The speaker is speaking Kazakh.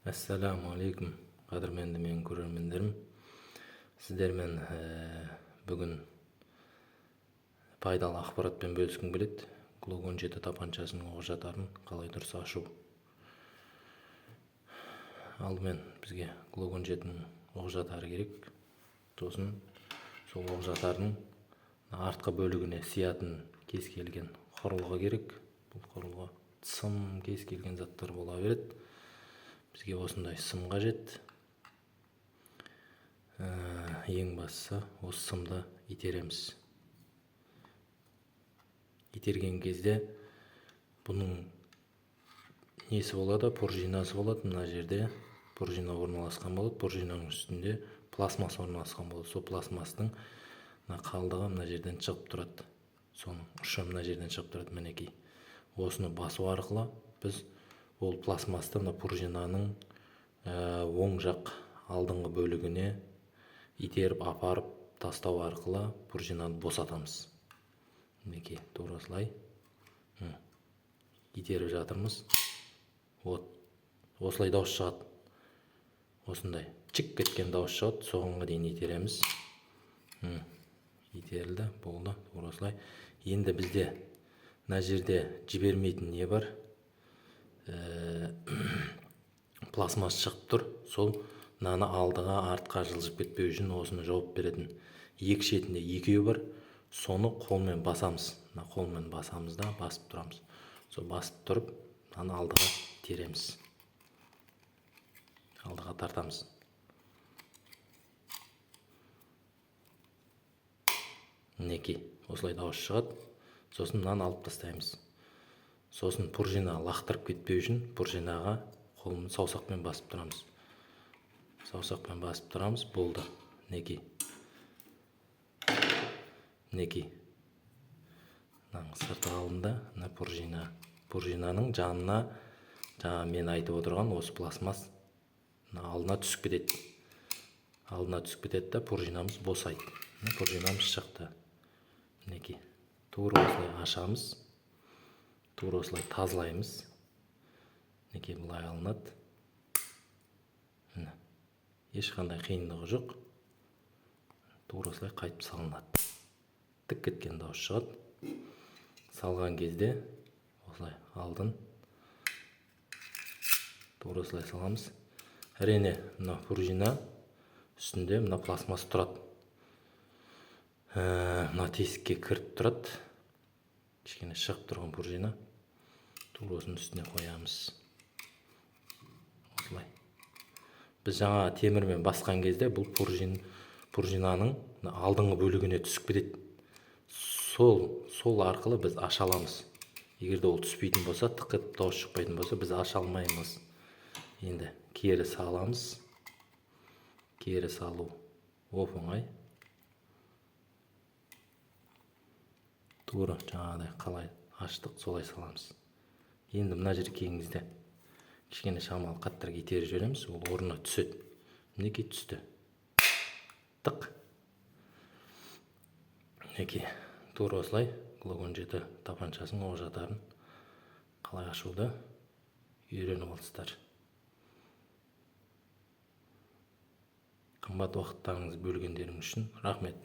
Assalamu алейкум, қадірменді менің көрермендерім. Сіздермен бүгін пайдалы ақпаратпен бөліскім келеді. Glock 17 тапаншасының оқ жатарын қалай дұрыс ашу. Алдымен бізге Glock 17-ның оқ жатары керек. Сосын сол оқ жатардың артқы бөлігіне сиятын кез келген құрылғы керек. Бұл құрылғы сым, кез келген заттар бола береді. Бізге осындай сым қажет. Ең бастысы осы сымды итереміз. Итерген кезде бұның несі болады, пружинасы болады. Мына жерде пружина орналасқан болады. Пружинаның үстінде пластмасс орналасқан болады. Сол пластмастың қалдығы мына жерден шығып тұрады. Соның ұшы мына жерден шығып тұрады. Мінекей. Осыны басу арқылы біз ол пластмасты мына пружинаның оң жақ алдыңғы бөлігіне итеріп апарып тастау арқылы пружинаны босатамыз. Мінекей, тура осылай итеріп жатырмыз. Осылай дауыс шығады. Осындай чик кеткен дауыс шығады. Соғанға дейін итереміз. Итерілді, болды, тура осылай. Енді бізде мына жерде жібермейтін не бар? Пластмасс шығып тұр. Сол мынаны алдыға, артқа жылжып кетпеу үшін осыны жауып беретін. Екі шетінде екеуі бар. Соны қолмен басамыз. Мына қолмен басамыз да, басып тұрамыз. Сол басып тұрып, мынаны алдыға тереміз. Алдыға тартамыз. Мінекей, осылай дауыс шығады. Сосын мынаны алып тастаймыз. Сосын пружина лақтырып кетпеу үшін пружинаға қолымыз саусақпен басып тұрамыз. Саусақпен басып тұрамыз, болды. Мінекей. Мінекей. Мынаның сырты қалында, мына пружина. Пружинаның жанына, жаңа мен айтып отырған осы пластмасс алдына түсіп кетеді. Алдына түсіп кетеді да пружинамыз босайды. Пружинамыз шықты. Мінекей. Тура осылай ашамыз. Тура осылай тазалаймыз. Мінекей бұлай алынады. Ешқандай қиындығы жоқ. Тура осылай қайтып салынады. Тік кеткен дауыс шығады. Салған кезде осылай алдын. Тура осылай саламыз. Әрине, мына пружина үстінде мына пластмасс тұрады. Мына тесікке кіріп тұрады. Кішкене шығып тұрған пружина. Тура осының үстіне қоямыз. Осылай. Біз жаңа темірмен басқан кезде бұл пружинаның алдыңғы бөлігіне түсіп кетеді. Сол арқылы біз аша аламыз. Егерде ол түспейтін болса, тық етіп дауыс шықпайтын болса, біз аша алмаймыз. Енді кері саламыз. Кері салу оп-оңай. Тура жаңағыдай қалай аштық, солай саламыз. Енді мына жерге келгенде кішкене шамалы қаттырақ итеріп жібереміз, ол орнына түседі. Мінекей түсті. Тық. Мінекей, тура осылай Glock 17 тапаншасының оқ жатарын қалай ашуды үйреніп алсыздар. Қымбат уақыттарыңызды бөлгендеріңіз үшін рахмет.